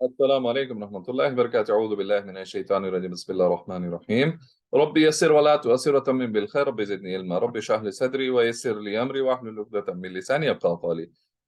السلام عليكم ورحمة الله وبركاته. أعوذ بالله من الشيطان الرجيم. بسم الله الرحمن الرحيم. ربي يسر ولا تؤسر وتمم بالخير. ربي زدني علما. ربي اشرح لي صدري ويسر لي أمري واحلل عقدة من لساني يفقهوا قولي.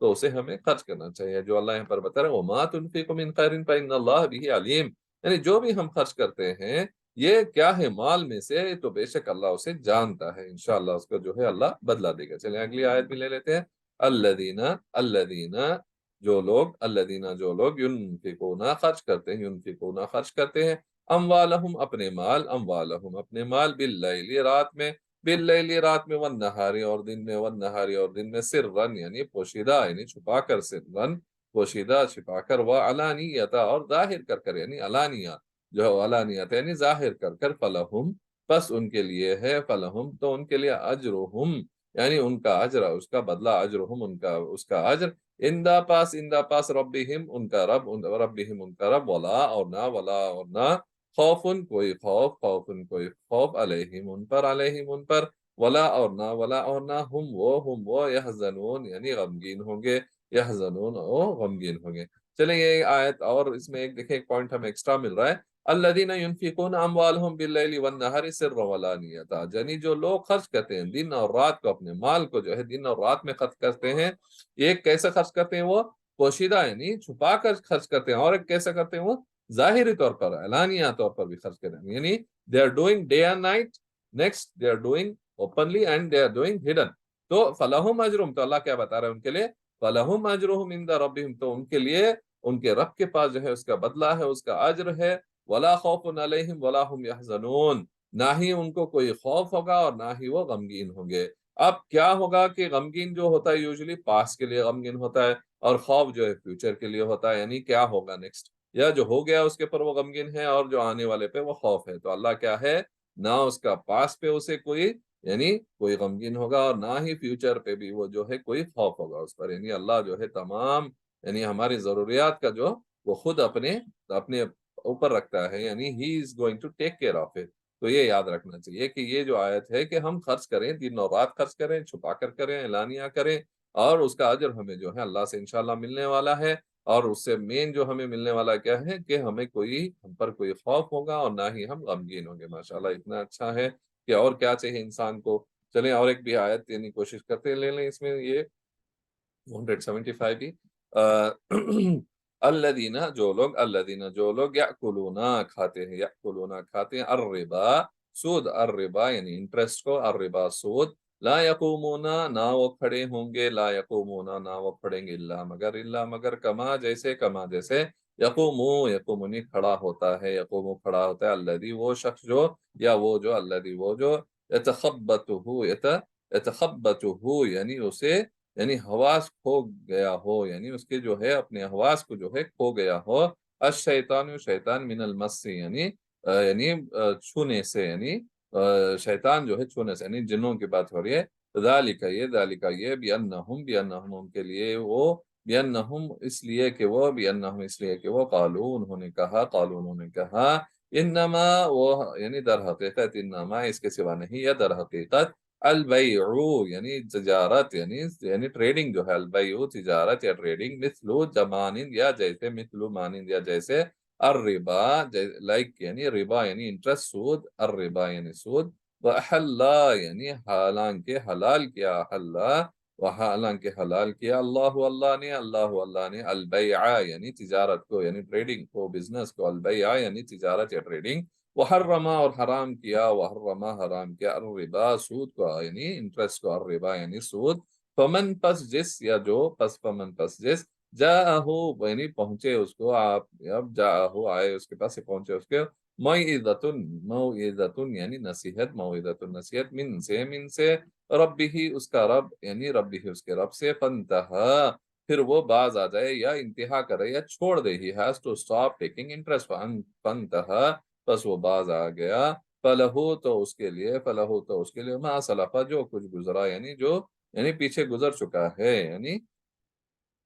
تو اسے ہمیں خرچ کرنا چاہیے. جو اللہ یہاں پر بتا رہا ہے وَمَا تُنْفِقُوا مِنْ خَيْرٍ فَإِنَّ اللَّهَ بِهِ عَلِيمٌ، یعنی جو بھی ہم خرچ کرتے ہیں یہ کیا ہے مال میں سے، تو بے شک اللہ اسے جانتا ہے، انشاءاللہ اس کو جو ہے اللہ بدلہ دے گا. چلیں اگلی آیت بھی لے لیتے ہیں. الذین جو لوگ ینفقون خرچ کرتے ہیں، ینفقون خرچ کرتے ہیں، اموالہم اپنے مال باللیل رات میں، باللیل رات میں، والنہاری اور دن میں، والنہاری اور دن میں، سرًا یعنی پوشیدہ یعنی چھپا کر، سرًا پوشیدہ چھپا کر، وعلانیتا اور ظاہر کر کر یعنی علانیہ جو ہے علانیت یعنی ظاہر کر کر، فلہم بس ان کے لیے ہے، فلہم تو ان کے لیے اجرہم یعنی ان کا اجر، اس کا بدلہ، اجرہم ان کا اس کا اجر، اندہ پاس ربہم ان کا رب، ربہم ان کا رب، ولا اور نہ خوفن کوئی خوف علیہم ان پر، ولا اور نہ ہم وہ یحزنون یعنی غمگین ہوں گے، یحزنون او غمگین ہوں گے. چلیں یہ آیت اور اس میں ایک دیکھیں ایک پوائنٹ ہمیں ایکسٹرا مل رہا ہے. الذین ینفقون اموالہم باللیل والنہار سرا وعلانیتا، یعنی جو لوگ خرچ کرتے ہیں دن اور رات کو، اپنے مال کو جو ہے دن اور رات میں خرچ کرتے ہیں. ایک کیسے خرچ کرتے ہیں وہ پوشیدہ یعنی چھپا کر خرچ کرتے ہیں، اور ایک کیسے کرتے ہیں وہ ظاہری طور پر اعلانیہ طور پر بھی خرچ کرتے ہیں، یعنی they are doing day and night, next they are doing openly and they are doing hidden. تو فلہم اجرہم، تو اللہ کیا بتا رہا ہے ان کے لیے، فلہم اجرہم عند ربہم، تو ان کے لیے ان کے رب کے پاس جو ہے اس کا بدلہ ہے، اس کا اجر ہے، ولا خوف علیہم ولا هم یحزنون، نہ ہی ان کو کوئی خوف ہوگا اور نہ ہی وہ غمگین ہوں گے. اب کیا ہوگا کہ غمگین جو ہوتا ہے یوزلی پاس کے لیے غمگین ہوتا ہے، اور خوف جو ہے فیوچر کے لیے ہوتا ہے، یعنی کیا ہوگا نیکسٹ، یا جو ہو گیا اس کے پر وہ غمگین ہے، اور جو آنے والے پہ وہ خوف ہے. تو اللہ کیا ہے، نہ اس کا پاس پہ اسے کوئی یعنی کوئی غمگین ہوگا، اور نہ ہی فیوچر پہ بھی وہ جو ہے کوئی خوف ہوگا اس پر. یعنی اللہ جو ہے تمام یعنی ہماری ضروریات کا جو وہ خود اپنے اوپر رکھتا ہے، یعنی he is going to take care of it. تو یہ یاد رکھنا چاہیے کہ یہ جو آیت ہے کہ ہم خرچ کریں، دن اور رات خرچ کریں، چھپا کر کریں، اعلانیہ کریں، اور اس کا اجر ہمیں جو ہے اللہ سے انشاءاللہ ملنے والا ہے. اور اس سے مین جو ہمیں ملنے والا کیا ہے کہ ہم پر کوئی خوف ہوگا اور نہ ہی ہم غمگین ہوں گے. ماشاءاللہ اتنا اچھا ہے کہ اور کیا چاہیے انسان کو. چلیں اور ایک بھی آیت یعنی کوشش کرتے لے لیں اس میں، یہ 175 بھی. الذین جو لوگ یأکلون کھاتے ہیں الربا الربا یعنی انٹرسٹ کو، الربا سود، لا یقومون نہ وہ کھڑے ہوں گے، لا یقومون نہ وہ کھڑیں گے، الا مگر کما جیسے یقومونی کھڑا ہوتا ہے، کھڑا ہوتا ہے الذی وہ شخص جو، یا الذی وہ جو یتخبطہ یعنی اسے یعنی حواس کھو گیا ہو، یعنی اس کے جو ہے اپنے حواس کو جو ہے کھو گیا ہو، شیطان من المس یعنی چھونے سے، یعنی شیطان جو ہے چھونے سے، یعنی جنوں کی بات ہو رہی ہے. ذالک یہ بأنہم ان کے لیے وہ، بأنہم اس لیے کہ وہ قالوا انہوں نے کہا انما وہ یعنی در حقیقت، انما اس کے سوا نہیں، یا در حقیقت البیع یعنی تجارت یعنی ٹریڈنگ جو ہے، البیع تجارت یا ٹریڈنگ، مانند یا جیسے الربا لائک یعنی ربا یعنی انٹرسٹ، سود، الربا یعنی سود، وَأَحَلَّ یعنی حالانکہ حلال کیا اللہ نے البیع یعنی تجارت کو، یعنی ٹریڈنگ کو، بزنس کو، البیع یعنی تجارت یا ٹریڈنگ، وحرما اور حرام کیا الربا سود کو، یعنی انٹرسٹ کو، الربا یعنی سود. فمن پس جس جاءہو یعنی پہنچے اس کو، اب جاءہو آئے اس کے پاس سے پہنچے اس کے، موعظۃ یعنی نصیحت، نصیحت من سے ربہ اس کا رب، یعنی ربہ اس کے رب سے، فانتہا پھر وہ باز آ جائے یا انتہا کرے یا چھوڑ دے، he has to stop taking interest, فانتہا بس وہ باز آ گیا، فلہو تو اس کے لیے ما سلفا جو کچھ گزرا، یعنی پیچھے گزر چکا ہے، یعنی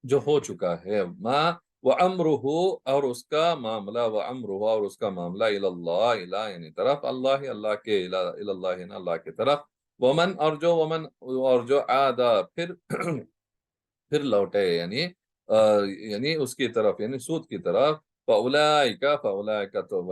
جو ہو چکا ہے، ما وَأَمْرُهُ اور اس کا معاملہ، وَأَمْرُهُ اور اس کا معاملہ اللہ یعنی طرف اللہ کے، اللہ کے طرف، ومن اور جو عادا پھر لوٹے یعنی اس کی طرف یعنی سود کی طرف، فَأُولَئِكَ تو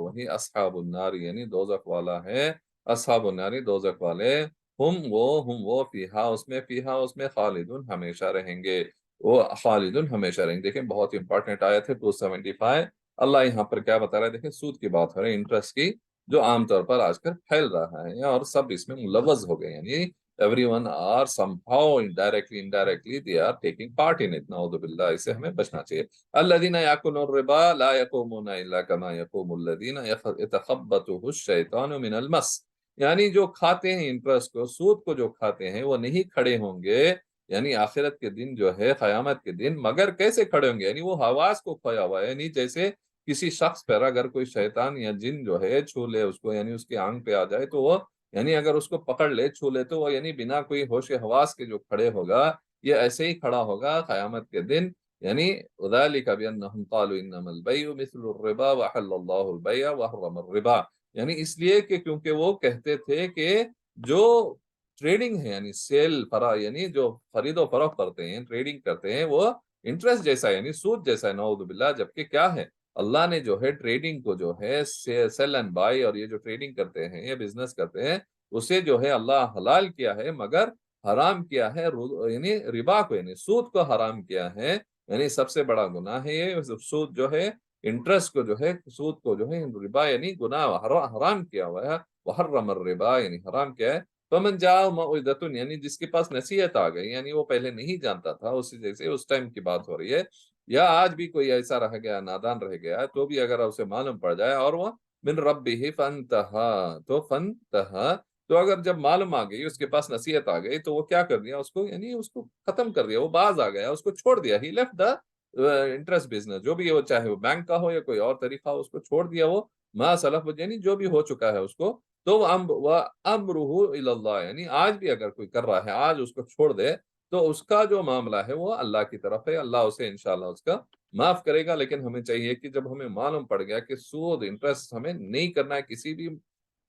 وہی اصحاب النار یعنی دوزخ والا ہے، اصحاب النار دوزخ والے، ہم وہ فیہا اس میں خالدون ہمیشہ رہیں گے، وہ خالدون ہمیشہ رہیں گے۔ دیکھیں بہت امپورٹنٹ آیت ہے 275۔ اللہ یہاں پر کیا بتا رہا ہے، دیکھیں سود کی بات ہو رہی ہے، انٹرسٹ کی، جو عام طور پر آج کل پھیل رہا ہے اور سب اس میں ملوث ہو گئے، یعنی everyone are somehow indirectly they are taking part in it، نعوذ باللہ، اس سے ہمیں بچنا چاہیے۔ الذین یأکلون الربا لا یقومون الا کما یقوم الذین یتخبطہ الشیطان من المس، یعنی جو کھاتے ہیں انٹرسٹ کو، سود کو جو کھاتے ہیں، وہ نہیں کھڑے ہوں گے، یعنی آخرت کے دن جو ہے، قیامت کے دن، مگر کیسے کھڑے ہوں گے، یعنی وہ حواس کو کھویا ہوا ہے، یعنی جیسے کسی شخص پر اگر کوئی شیطان یا جن جو ہے چھو لے اس کو، یعنی اس کے آنکھ پہ آ جائے تو وہ، یعنی اگر اس کو پکڑ لے، چھو لے، تو وہ یعنی بنا کوئی ہوش حواس کے جو کھڑے ہوگا، یہ ایسے ہی کھڑا ہوگا قیامت کے دن، یعنی ذالک بانہم قالوا انما البیع مثل الربا وحل اللہ البیع وحرم الربا، یعنی اس لیے کہ کیونکہ وہ کہتے تھے کہ جو ٹریڈنگ ہے، یعنی یعنی جو خرید و فروخت کرتے ہیں، ٹریڈنگ کرتے ہیں، وہ انٹرسٹ جیسا ہے، یعنی سود جیسا ہے، نعوذ باللہ، جبکہ کیا ہے، اللہ نے جو ہے ٹریڈنگ کو جو ہے سیل اینڈ بائی، اور یہ جو ٹریڈنگ کرتے ہیں، یہ بزنس کرتے ہیں، اسے جو ہے اللہ حلال کیا ہے، مگر حرام کیا ہے، یعنی ربا کو، یعنی سود کو حرام کیا ہے، یعنی سب سے بڑا گناہ ہے یہ سود جو ہے، انٹرسٹ کو جو ہے، سود کو جو ہے ربا، یعنی گناہ حرام کیا ہوا ہے، وحرم الربا، یعنی حرام کیا ہے۔ فمن جاء موعظۃ، یعنی جس کے پاس نصیحت آ گئی، یعنی وہ پہلے نہیں جانتا تھا، اسی جیسے اس ٹائم کی بات ہو رہی ہے، یا آج بھی کوئی ایسا رہ گیا، نادان رہ گیا، تو بھی اگر اسے معلوم پڑ جائے، اور وہ من ربہ فانتہا، تو اگر جب معلوم آ گئی، اس کے پاس نصیحت آ گئی، تو وہ کیا کر دیا، اس کو، یعنی اس کو ختم کر دیا، وہ باز آ گیا، اس کو چھوڑ دیا، he left the interest business, جو بھی وہ، چاہے وہ بینک کا ہو یا کوئی اور طریقہ ہو، اس کو چھوڑ دیا، وہ ما سلف، یعنی جو بھی ہو چکا ہے اس کو، تو وہ امرہ الی اللہ، یعنی آج بھی اگر کوئی کر رہا ہے، آج اس کو چھوڑ دے، تو اس کا جو معاملہ ہے وہ اللہ کی طرف ہے، اللہ اسے انشاءاللہ اس کا معاف کرے گا۔ لیکن ہمیں چاہیے کہ جب ہمیں معلوم پڑ گیا کہ سود، انٹرسٹ ہمیں نہیں کرنا ہے، کسی بھی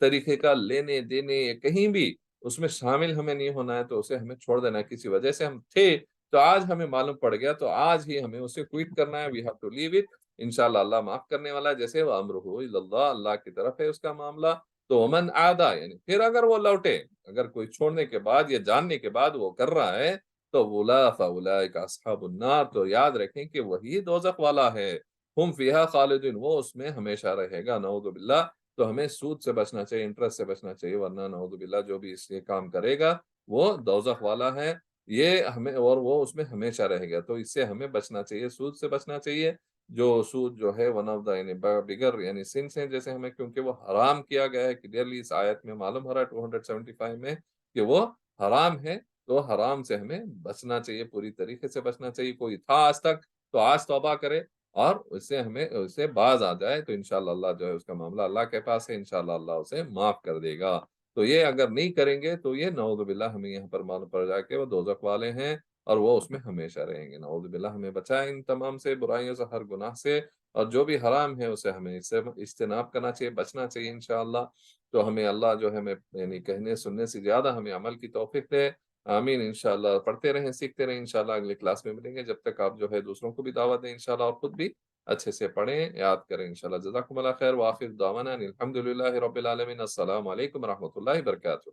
طریقے کا لینے دینے یا کہیں بھی اس میں شامل ہمیں نہیں ہونا ہے، تو اسے ہمیں چھوڑ دینا ہے۔ کسی وجہ سے ہم تھے، تو آج ہمیں معلوم پڑ گیا، تو آج ہی ہمیں اسے کوئٹ کرنا ہے، we have to leave it, انشاءاللہ اللہ معاف کرنے والا ہے، جیسے وہ امرہ الی اللہ، اللہ کی طرف ہے اس کا معاملہ۔ تو ومن عادا، یعنی پھر اگر وہ لوٹے، اگر کوئی چھوڑنے کے بعد یا جاننے کے بعد وہ کر رہا ہے، تو فاولئک اصحاب النار، تو یاد رکھیں کہ وہی دوزخ والا ہے، ہم فیہا خالدون، وہ اس میں ہمیشہ رہے گا، نعوذ باللہ۔ تو ہمیں سود سے بچنا چاہیے، انٹرسٹ سے بچنا چاہیے، ورنہ نعوذ باللہ جو بھی اس یہ کام کرے گا وہ دوزخ والا ہے، یہ ہمیں، اور وہ اس میں ہمیشہ رہے گا، تو اس سے ہمیں بچنا چاہیے، سود سے بچنا چاہیے۔ جو سود جو ہے ون آف دا، یعنی بگر، یعنی سنس ہیں، جیسے ہمیں، کیونکہ وہ حرام کیا گیا ہے، کلیئرلی اس آیت میں معلوم ہو رہا ہے 275 میں کہ وہ حرام ہے، تو حرام سے ہمیں بچنا چاہیے، پوری طریقے سے بچنا چاہیے۔ کوئی تھا آج تک تو آج توبہ کرے، اور اس سے ہمیں، اس سے باز آ جائے، تو انشاءاللہ اللہ جو ہے اس کا معاملہ اللہ کے پاس ہے، انشاءاللہ اللہ اسے معاف کر دے گا۔ تو یہ اگر نہیں کریں گے تو یہ نعوذ باللہ ہمیں یہاں پر معلوم پڑ جائے کہ وہ دوزخ والے ہیں، اور وہ اس میں ہمیشہ رہیں گے، نعوذ باللہ ہمیں بچائیں ان تمام سے برائیوں سے، ہر گناہ سے، اور جو بھی حرام ہے اسے ہمیں اس سے اجتناب کرنا چاہیے، بچنا چاہیے انشاءاللہ۔ تو ہمیں اللہ جو ہے ہمیں، یعنی کہنے سننے سے زیادہ ہمیں عمل کی توفیق دے، آمین۔ انشاءاللہ پڑھتے رہیں، سیکھتے رہیں، انشاءاللہ اگلی کلاس میں ملیں گے، جب تک آپ جو ہے دوسروں کو بھی دعوت دیں انشاءاللہ، اور خود بھی اچھے سے پڑھیں، یاد کریں انشاءاللہ۔ جزاکم اللہ خیر، وآخر دعوانا الحمدللہ رب العالمین، السلام علیکم ورحمۃ اللہ وبرکاتہ۔